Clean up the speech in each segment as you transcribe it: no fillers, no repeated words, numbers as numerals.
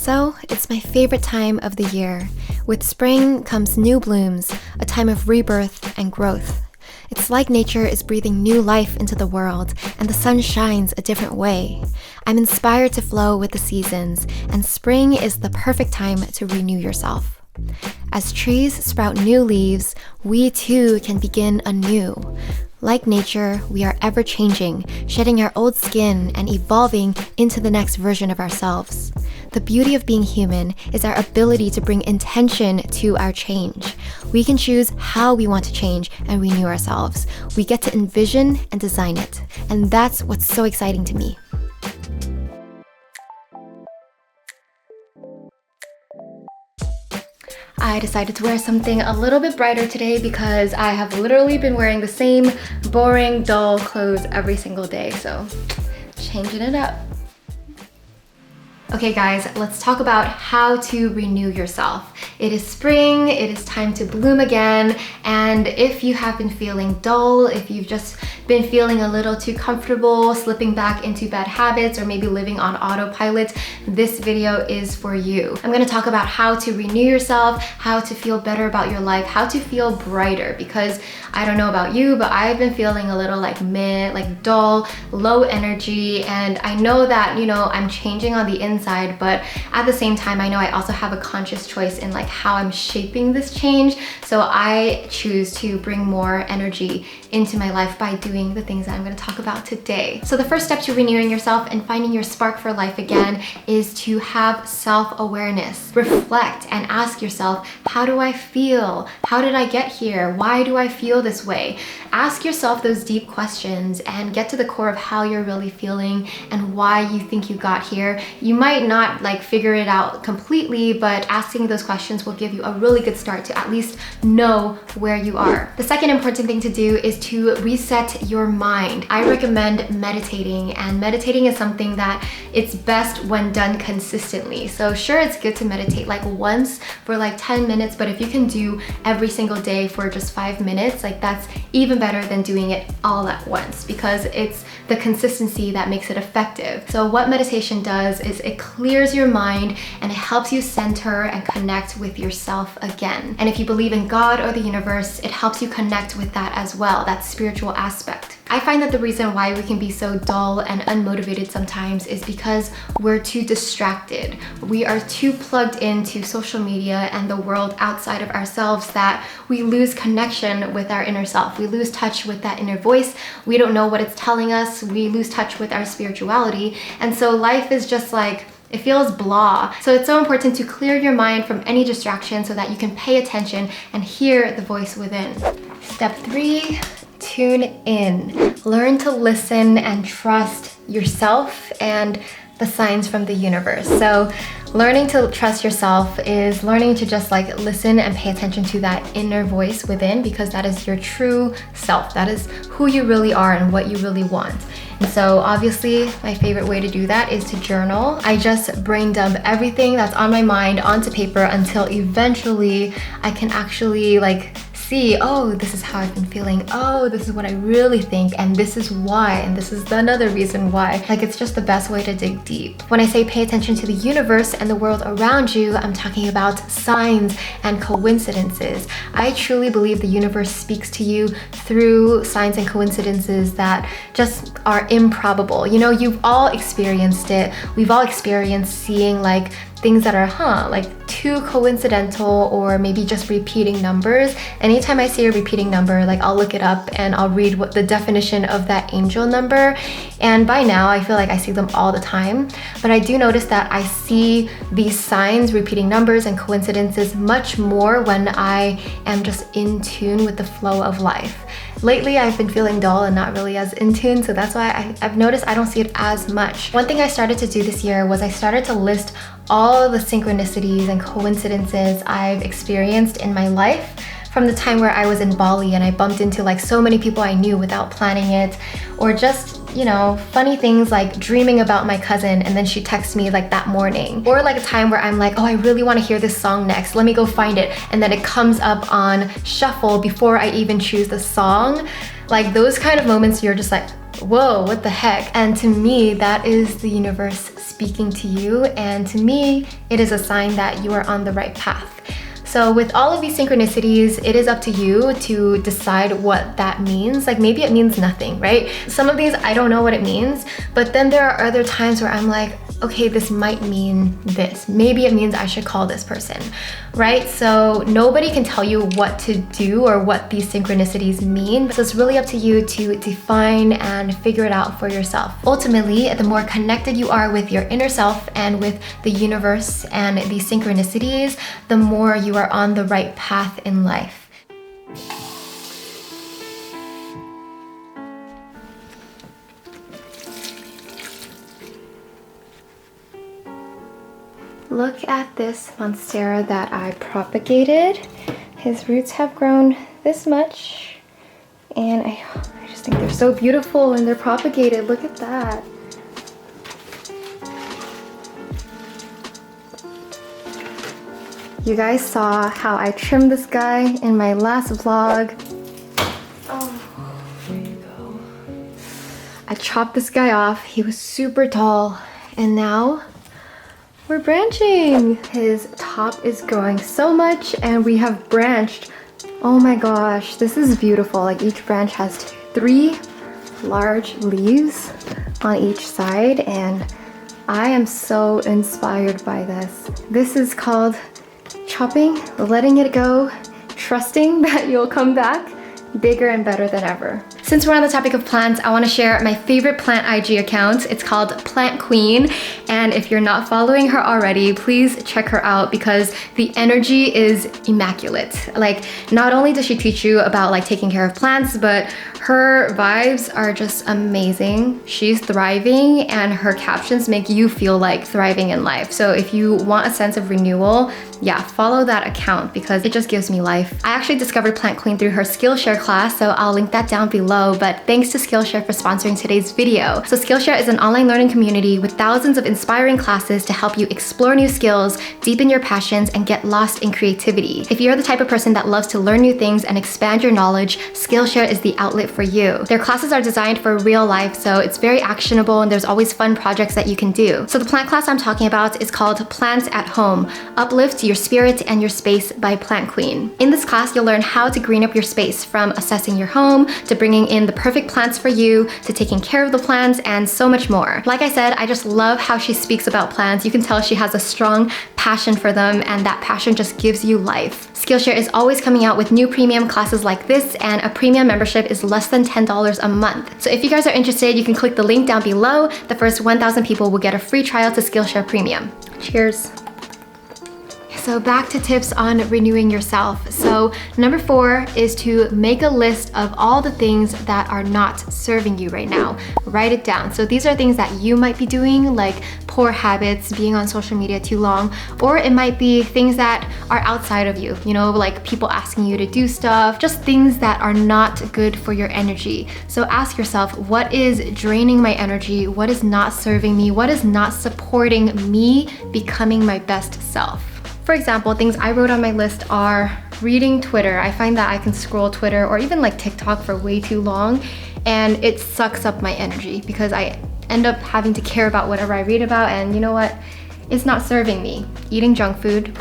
So, it's my favorite time of the year. With spring comes new blooms, a time of rebirth and growth. It's like nature is breathing new life into the world, and the sun shines a different way. I'm inspired to flow with the seasons, and spring is the perfect time to renew yourself. As trees sprout new leaves, we too can begin anew. Like nature, we are ever changing, shedding our old skin and evolving into the next version of ourselves. The beauty of being human is our ability to bring intention to our change. We can choose how we want to change and renew ourselves. We get to envision and design it. And that's what's so exciting to me. I decided to wear something a little bit brighter today because I have literally been wearing the same boring, dull clothes every single day, so changing it up. Okay guys, let's talk about how to renew yourself. It is spring, it is time to bloom again, and if you have been feeling dull, if you've just been feeling a little too comfortable, slipping back into bad habits, or maybe living on autopilot, this video is for you. I'm gonna talk about how to renew yourself, how to feel better about your life, how to feel brighter, because I don't know about you, but I've been feeling a little like meh, like dull, low energy, and I know that, I'm changing on the inside, but at the same time, I know I also have a conscious choice in like how I'm shaping this change. So I choose to bring more energy into my life by doing the things that I'm going to talk about today. So the first step to renewing yourself and finding your spark for life again is to have self-awareness. Reflect and ask yourself, how do I feel? How did I get here? Why do I feel this way? Ask yourself those deep questions and get to the core of how you're really feeling and why you think you got here. You might not like figure it out completely, but asking those questions will give you a really good start to at least know where you are. The second important thing to do is to reset your mind. I recommend meditating, and meditating is something that it's best when done consistently. So sure, it's good to meditate like once for like 10 minutes, but if you can do every single day for just 5 minutes, like that's even better than doing it all at once, because it's the consistency that makes it effective. So what meditation does is it clears your mind and it helps you center and connect with yourself again. And if you believe in God or the universe, it helps you connect with that as well, that spiritual aspect. I find that the reason why we can be so dull and unmotivated sometimes is because we're too distracted. We are too plugged into social media and the world outside of ourselves that we lose connection with our inner self. We lose touch with that inner voice. We don't know what it's telling us. We lose touch with our spirituality. And so life is just like, it feels blah. So it's so important to clear your mind from any distraction so that you can pay attention and hear the voice within. Step 3, tune in. Learn to listen and trust yourself and the signs from the universe. So learning to trust yourself is learning to just like listen and pay attention to that inner voice within, because that is your true self. That is who you really are and what you really want. And so obviously my favorite way to do that is to journal. I just brain dump everything that's on my mind onto paper until eventually I can actually like see, oh, this is how I've been feeling. Oh, this is what I really think, and this is why, and this is another reason why. Like, it's just the best way to dig deep. When I say pay attention to the universe and the world around you, I'm talking about signs and coincidences. I truly believe the universe speaks to you through signs and coincidences that just are improbable. You've all experienced it. We've all experienced seeing like things that are, like too coincidental, or maybe just repeating numbers. Anytime I see a repeating number, like I'll look it up and I'll read what the definition of that angel number. And by now I feel like I see them all the time. But I do notice that I see these signs, repeating numbers and coincidences much more when I am just in tune with the flow of life. Lately, I've been feeling dull and not really as in tune, so that's why I've noticed I don't see it as much. One thing I started to do this year was I started to list all the synchronicities and coincidences I've experienced in my life from the time where I was in Bali and I bumped into like so many people I knew without planning it, or just funny things like dreaming about my cousin and then she texts me like that morning, or like a time where I'm like, oh, I really want to hear this song next, let me go find it, and then it comes up on shuffle before I even choose the song. Like those kind of moments, you're just like, whoa, what the heck? And to me, that is the universe speaking to you, and to me, it is a sign that you are on the right path. So with all of these synchronicities, it is up to you to decide what that means. Like maybe it means nothing, right? Some of these, I don't know what it means, but then there are other times where I'm like, okay, this might mean this. Maybe it means I should call this person, right? So nobody can tell you what to do or what these synchronicities mean. So it's really up to you to define and figure it out for yourself. Ultimately, the more connected you are with your inner self and with the universe and these synchronicities, the more you are on the right path in life. Look at this monstera that I propagated. His roots have grown this much, and I just think they're so beautiful and they're propagated. Look at that. You guys saw how I trimmed this guy in my last vlog. Oh, there you go. I chopped this guy off. He was super tall, and now we're branching. His top is growing so much and we have branched. Oh my gosh, this is beautiful. Like each branch has 3 large leaves on each side, and I am so inspired by this. This is called chopping, letting it go, trusting that you'll come back bigger and better than ever. Since we're on the topic of plants, I want to share my favorite plant IG account. It's called Plant Queen, and if you're not following her already, please check her out because the energy is immaculate. Like, not only does she teach you about like taking care of plants, but her vibes are just amazing. She's thriving and her captions make you feel like thriving in life. So if you want a sense of renewal, yeah, follow that account because it just gives me life. I actually discovered Plant Queen through her Skillshare class, so I'll link that down below, but thanks to Skillshare for sponsoring today's video. So Skillshare is an online learning community with thousands of inspiring classes to help you explore new skills, deepen your passions, and get lost in creativity. If you're the type of person that loves to learn new things and expand your knowledge, Skillshare is the outlet for you. Their classes are designed for real life, so it's very actionable and there's always fun projects that you can do. So the plant class I'm talking about is called Plants at Home, Uplift Your Spirit and Your Space by Plant Queen. In this class, you'll learn how to green up your space, from assessing your home, to bringing in the perfect plants for you, to taking care of the plants, and so much more. Like I said, I just love how she speaks about plants. You can tell she has a strong passion for them, and that passion just gives you life. Skillshare is always coming out with new premium classes like this, and a premium membership is less than $10 a month. So if you guys are interested, you can click the link down below. The first 1,000 people will get a free trial to Skillshare Premium. Cheers. So back to tips on renewing yourself. So number 4 is to make a list of all the things that are not serving you right now. Write it down. So these are things that you might be doing, like poor habits, being on social media too long, or it might be things that are outside of you, you know, like people asking you to do stuff, just things that are not good for your energy. So ask yourself, what is draining my energy? What is not serving me? What is not supporting me becoming my best self? For example, things I wrote on my list are reading Twitter. I find that I can scroll Twitter or even like TikTok for way too long, and it sucks up my energy because I end up having to care about whatever I read about, and you know what? It's not serving me. Eating junk food.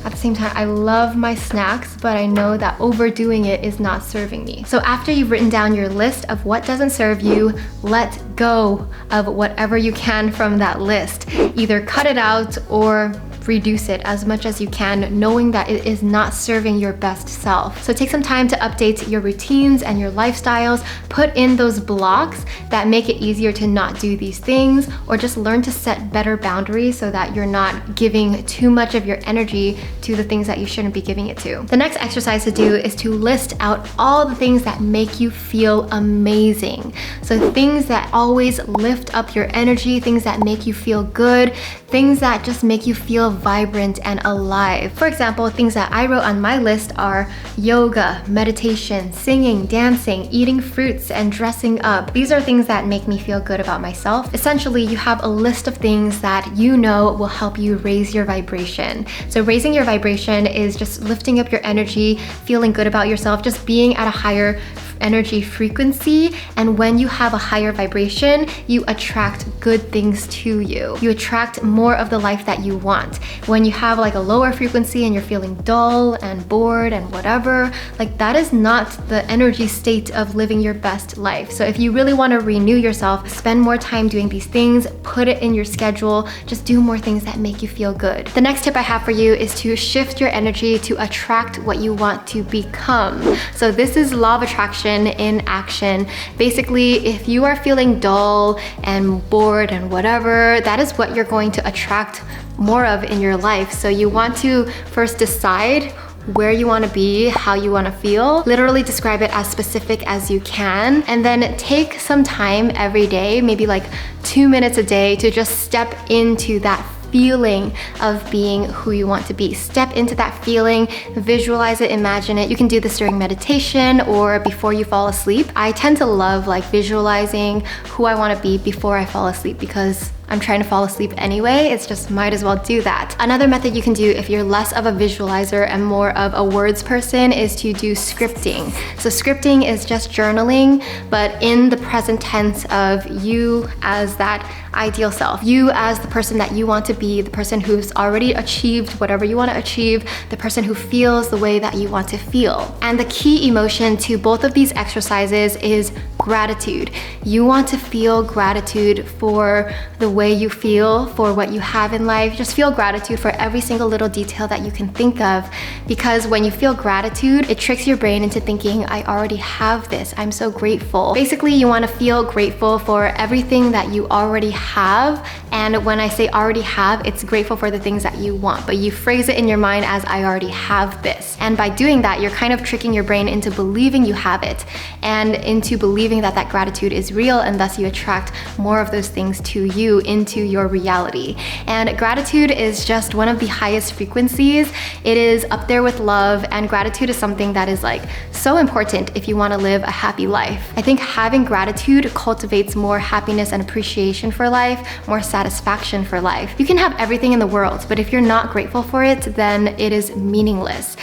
At the same time, I love my snacks, but I know that overdoing it is not serving me. So after you've written down your list of what doesn't serve you, let go of whatever you can from that list. Either cut it out or reduce it as much as you can, knowing that it is not serving your best self. So take some time to update your routines and your lifestyles, put in those blocks that make it easier to not do these things, or just learn to set better boundaries so that you're not giving too much of your energy to the things that you shouldn't be giving it to. The next exercise to do is to list out all the things that make you feel amazing. So things that always lift up your energy, things that make you feel good, things that just make you feel vibrant and alive. For example, things that I wrote on my list are yoga, meditation, singing, dancing, eating fruits, and dressing up. These are things that make me feel good about myself. Essentially, you have a list of things that you know will help you raise your vibration. So raising your vibration is just lifting up your energy, feeling good about yourself, just being at a higher energy frequency, and when you have a higher vibration, you attract good things to you. You attract more of the life that you want. When you have like a lower frequency and you're feeling dull and bored and whatever, like that is not the energy state of living your best life. So if you really want to renew yourself, spend more time doing these things, put it in your schedule, just do more things that make you feel good. The next tip I have for you is to shift your energy to attract what you want to become. So this is law of attraction in action. Basically, if you are feeling dull and bored and whatever, that is what you're going to attract more of in your life. So you want to first decide where you want to be, how you want to feel. Literally describe it as specific as you can, and then take some time every day, maybe like 2 minutes a day, to just step into that feeling of being who you want to be. Step into that feeling, visualize it, imagine it. You can do this during meditation or before you fall asleep. I tend to love like visualizing who I want to be before I fall asleep because I'm trying to fall asleep anyway. It's just might as well do that. Another method you can do if you're less of a visualizer and more of a words person is to do scripting. So scripting is just journaling, but in the present tense of you as that ideal self, you as the person that you want to be, the person who's already achieved whatever you want to achieve, the person who feels the way that you want to feel. And the key emotion to both of these exercises is gratitude. You want to feel gratitude for the way you feel, for what you have in life. Just feel gratitude for every single little detail that you can think of, because when you feel gratitude, it tricks your brain into thinking, I already have this, I'm so grateful. Basically, you want to feel grateful for everything that you already have, and when I say already have, it's grateful for the things that you want, but you phrase it in your mind as I already have this. And by doing that, you're kind of tricking your brain into believing you have it, and into believing that that gratitude is real, and thus you attract more of those things to you into your reality. And gratitude is just one of the highest frequencies. It is up there with love, and gratitude is something that is like so important if you want to live a happy life. I think having gratitude cultivates more happiness and appreciation for life, more satisfaction for life. You can have everything in the world, but if you're not grateful for it, then it is meaningless.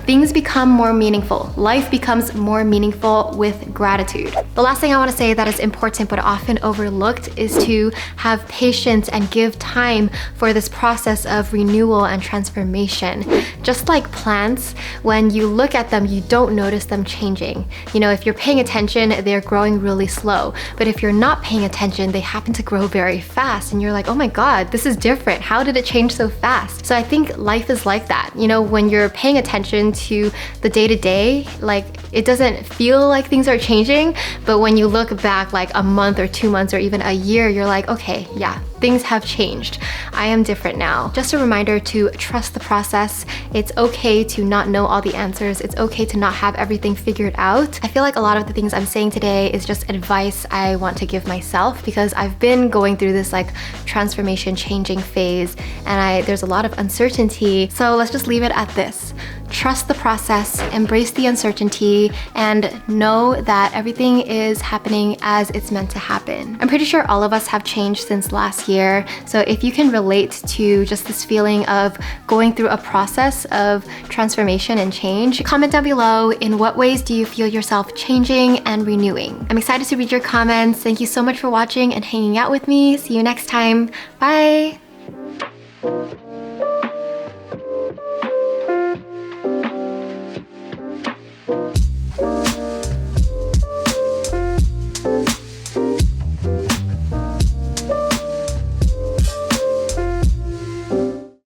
Things become more meaningful. Life becomes more meaningful with gratitude. The last thing I want to say that is important but often overlooked is to have patience and give time for this process of renewal and transformation. Just like plants, when you look at them, you don't notice them changing. You know, if you're paying attention, they're growing really slow. But if you're not paying attention, they happen to grow very fast. And you're like, oh my God, this is different. How did it change so fast? So I think life is like that. You know, when you're paying attention to the day-to-day, like it doesn't feel like things are changing, but when you look back like a month or 2 months or even a year, you're like, okay, yeah, things have changed. I am different now. Just a reminder to trust the process. It's okay to not know all the answers. It's okay to not have everything figured out. I feel like a lot of the things I'm saying today is just advice I want to give myself, because I've been going through this like transformation changing phase, and there's a lot of uncertainty. So let's just leave it at this. Trust the process, embrace the uncertainty, and know that everything is happening as it's meant to happen. I'm pretty sure all of us have changed since last year, so if you can relate to just this feeling of going through a process of transformation and change, comment down below in what ways do you feel yourself changing and renewing. I'm excited to read your comments. Thank you so much for watching and hanging out with me. See you next time. Bye!